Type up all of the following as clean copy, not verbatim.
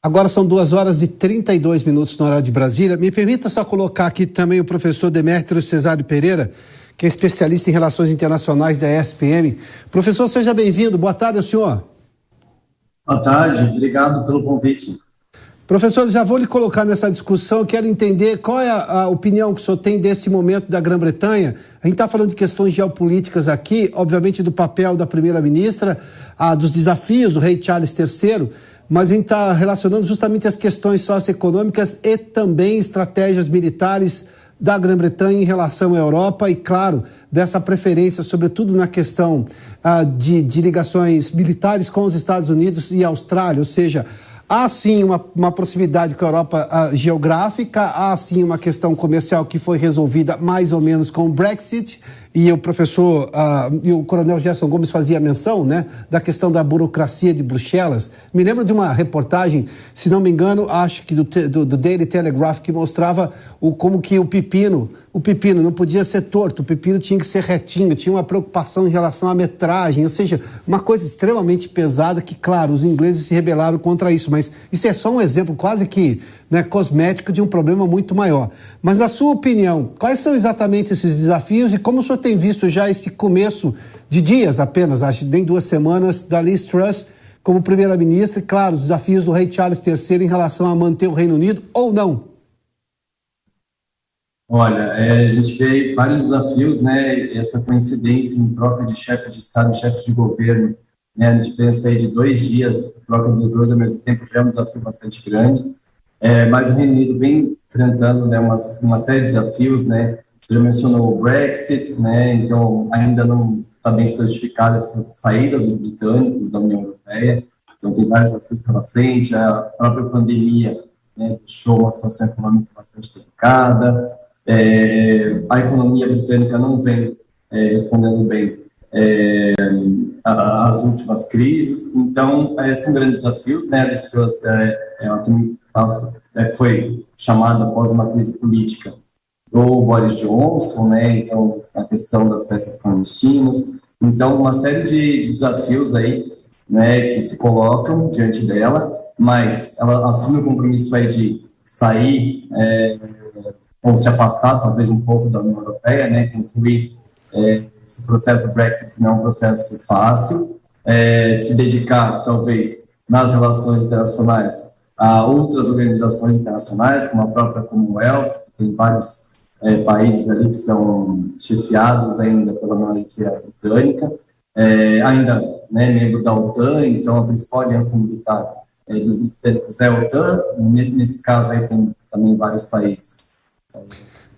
Agora são 2h32 no horário de Brasília. Me permita só colocar aqui também o professor Demétrios Cesário Pereira, que é especialista em relações internacionais da ESPM. Professor, seja bem-vindo. Boa tarde ao senhor. Boa tarde, obrigado pelo convite. Professor, já vou lhe colocar nessa discussão, quero entender qual é a opinião que o senhor tem desse momento da Grã-Bretanha. A gente está falando de questões geopolíticas aqui, obviamente do papel da primeira-ministra, dos desafios do rei Charles III, mas a gente está relacionando justamente as questões socioeconômicas e também estratégias militares da Grã-Bretanha em relação à Europa e, claro, dessa preferência, sobretudo na questão de ligações militares com os Estados Unidos e Austrália, ou seja, há sim uma proximidade com a Europa geográfica, há sim uma questão comercial que foi resolvida mais ou menos com o Brexit, e o professor e o coronel Gerson Gomes fazia menção, né, da questão da burocracia de Bruxelas. Me lembro de uma reportagem, se não me engano, acho que do Daily Telegraph, que mostrava como que o pepino não podia ser torto, o pepino tinha que ser retinho, tinha uma preocupação em relação à metragem, ou seja, uma coisa extremamente pesada que, claro, os ingleses se rebelaram contra isso, mas isso é só um exemplo quase que, né, cosmético de um problema muito maior. Mas, na sua opinião, quais são exatamente esses desafios e como o senhor tem visto já esse começo de dias apenas, acho que nem 2 semanas, da Liz Truss como primeira-ministra e, claro, os desafios do rei Charles III em relação a manter o Reino Unido ou não? Olha, a gente vê vários desafios, né, essa coincidência em troca de chefe de Estado e chefe de governo, né, a diferença aí de 2 dias, troca dos dois ao mesmo tempo já é um desafio bastante grande, mas o Reino Unido vem enfrentando, né, uma série de desafios, né, você já mencionou o Brexit, né, então ainda não está bem solidificada essa saída dos britânicos da União Europeia, então tem vários desafios pela frente, a própria pandemia, né, deixou uma situação econômica bastante delicada, a economia britânica não vem respondendo bem às últimas crises, então são grandes desafios, né, as pessoas foi chamada após uma crise política do Boris Johnson, né, então a questão das peças clandestinas, então uma série de desafios aí, né, que se colocam diante dela, mas ela assume o compromisso aí de sair ou se afastar talvez um pouco da União Europeia, né, concluir esse processo do Brexit não é um processo fácil, se dedicar talvez nas relações internacionais a outras organizações internacionais, como a própria Commonwealth, que tem vários países ali que são chefiados ainda pela monarquia britânica, ainda, né, membro da OTAN, então a principal aliança militar dos britânicos é a OTAN, nesse caso aí tem também vários países.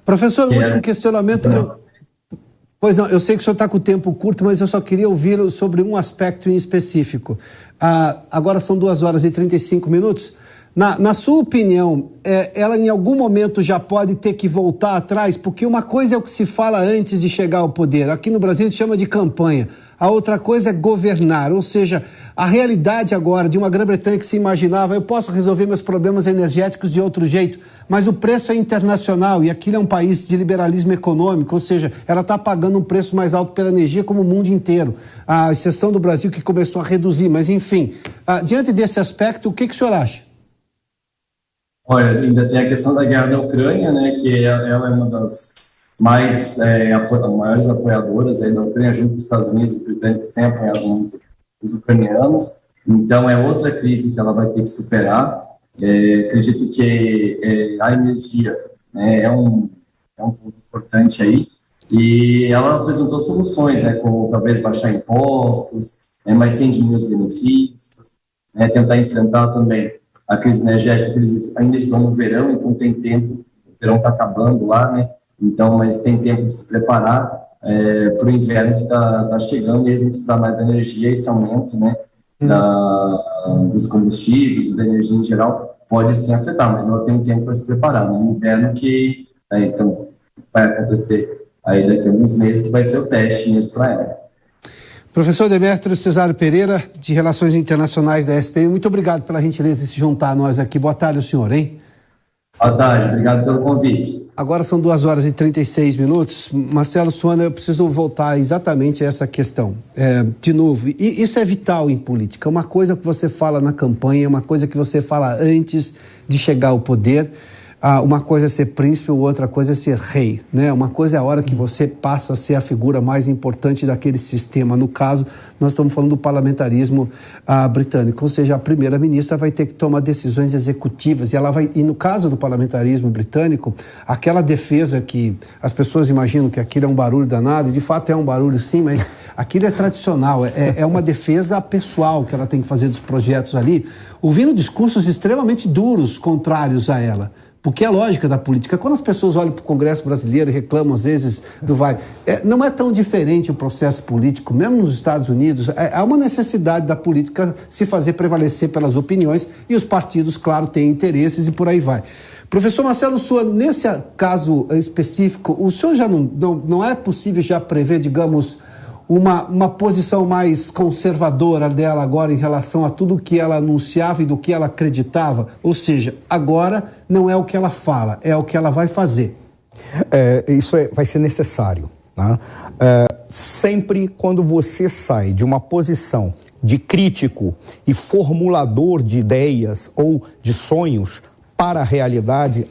Professor, o último questionamento que eu... Pois não, eu sei que o senhor está com o tempo curto, mas eu só queria ouvi-lo sobre um aspecto em específico. Agora são 2h35. Na sua opinião, ela em algum momento já pode ter que voltar atrás? Porque uma coisa é o que se fala antes de chegar ao poder. Aqui no Brasil a gente chama de campanha. A outra coisa é governar, ou seja, a realidade agora de uma Grã-Bretanha que se imaginava, eu posso resolver meus problemas energéticos de outro jeito, mas o preço é internacional e aquilo é um país de liberalismo econômico, ou seja, ela está pagando um preço mais alto pela energia como o mundo inteiro, à exceção do Brasil que começou a reduzir, mas enfim, diante desse aspecto, o que o senhor acha? Olha, ainda tem a questão da guerra da Ucrânia, né, que ela é uma das maiores apoiadoras aí da Ucrânia, junto com os Estados Unidos. Os britânicos têm apoiado muito os ucranianos, então é outra crise que ela vai ter que superar. Acredito que a energia, né, é um ponto importante aí, e ela apresentou soluções, né, como talvez baixar impostos, mas sem diminuir os benefícios, tentar enfrentar também a crise energética, porque eles ainda estão no verão, então tem tempo, o verão está acabando lá, né? Então, mas tem tempo de se preparar para o inverno que está chegando e eles vão precisar mais da energia. Esse aumento, né, dos combustíveis, da energia em geral, pode sim afetar, mas ela tem um tempo para se preparar. No inverno que, então, vai acontecer aí daqui a alguns meses, que vai ser o teste mesmo para ela. Professor Demétrios Cesário Pereira, de Relações Internacionais da ESPM, muito obrigado pela gentileza de se juntar a nós aqui. Boa tarde ao senhor, hein? Boa tarde, obrigado pelo convite. Agora são 2h36. Marcelo Suana, eu preciso voltar exatamente a essa questão. De novo, e isso é vital em política. Uma coisa que você fala na campanha, uma coisa que você fala antes de chegar ao poder. Uma coisa é ser príncipe, outra coisa é ser rei, né? Uma coisa é a hora que você passa a ser a figura mais importante daquele sistema. No caso, nós estamos falando do parlamentarismo britânico, ou seja, a primeira-ministra vai ter que tomar decisões executivas e no caso do parlamentarismo britânico, aquela defesa que as pessoas imaginam que aquilo é um barulho danado, e de fato é um barulho sim, mas aquilo é tradicional, é uma defesa pessoal que ela tem que fazer dos projetos ali, ouvindo discursos extremamente duros, contrários a ela. Porque é a lógica da política. Quando as pessoas olham para o Congresso brasileiro e reclamam, às vezes, não é tão diferente o processo político, mesmo nos Estados Unidos. Há uma necessidade da política se fazer prevalecer pelas opiniões e os partidos, claro, têm interesses e por aí vai. Professor Marcelo Suana, nesse caso específico, o senhor já não é possível já prever, digamos, uma posição mais conservadora dela agora em relação a tudo o que ela anunciava e do que ela acreditava? Ou seja, agora não é o que ela fala, é o que ela vai fazer. Isso vai ser necessário, né? Sempre quando você sai de uma posição de crítico e formulador de ideias ou de sonhos para a realidade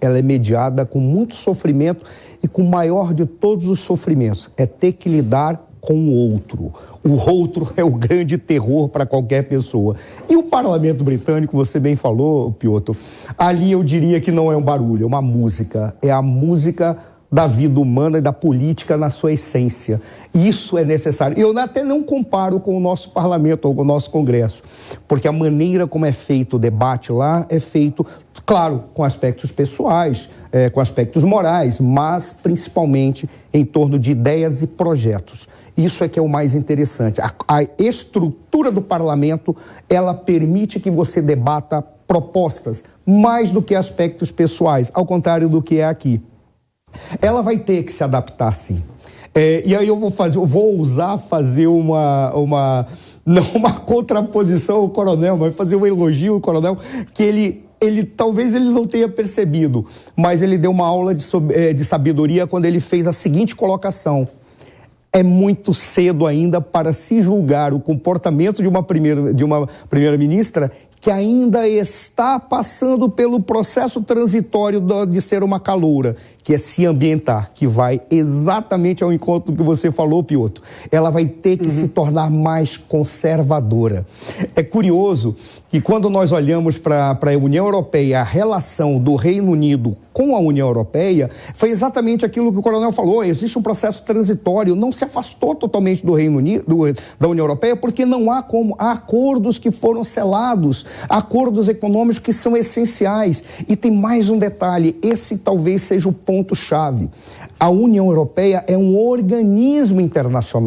ela é mediada com muito sofrimento e com o maior de todos os sofrimentos, é ter que lidar com o outro. O outro é o grande terror para qualquer pessoa. E o parlamento britânico, você bem falou, Piotr, ali eu diria que não é um barulho, é uma música. É a música da vida humana e da política na sua essência. Isso é necessário. Eu até não comparo com o nosso parlamento ou com o nosso Congresso, porque a maneira como é feito o debate lá é feito, claro, com aspectos pessoais, com aspectos morais, mas principalmente em torno de ideias e projetos. Isso é que é o mais interessante. A estrutura do parlamento, ela permite que você debata propostas, mais do que aspectos pessoais, ao contrário do que é aqui. Ela vai ter que se adaptar, sim. E aí eu vou ousar fazer não uma contraposição ao coronel, mas fazer um elogio ao coronel, que ele talvez ele não tenha percebido, mas ele deu uma aula de sabedoria quando ele fez a seguinte colocação: é muito cedo ainda para se julgar o comportamento de uma primeira-ministra que ainda está passando pelo processo transitório de ser uma caloura, que é se ambientar, que vai exatamente ao encontro do que você falou, Piotr. Ela vai ter que se tornar mais conservadora. É curioso que quando nós olhamos para a União Europeia, a relação do Reino Unido com a União Europeia, foi exatamente aquilo que o coronel falou: existe um processo transitório, não se afastou totalmente do Reino Unido, da União Europeia, porque não há como, há acordos que foram selados, acordos econômicos que são essenciais. E tem mais um detalhe, esse talvez seja o ponto-chave. A União Europeia é um organismo internacional.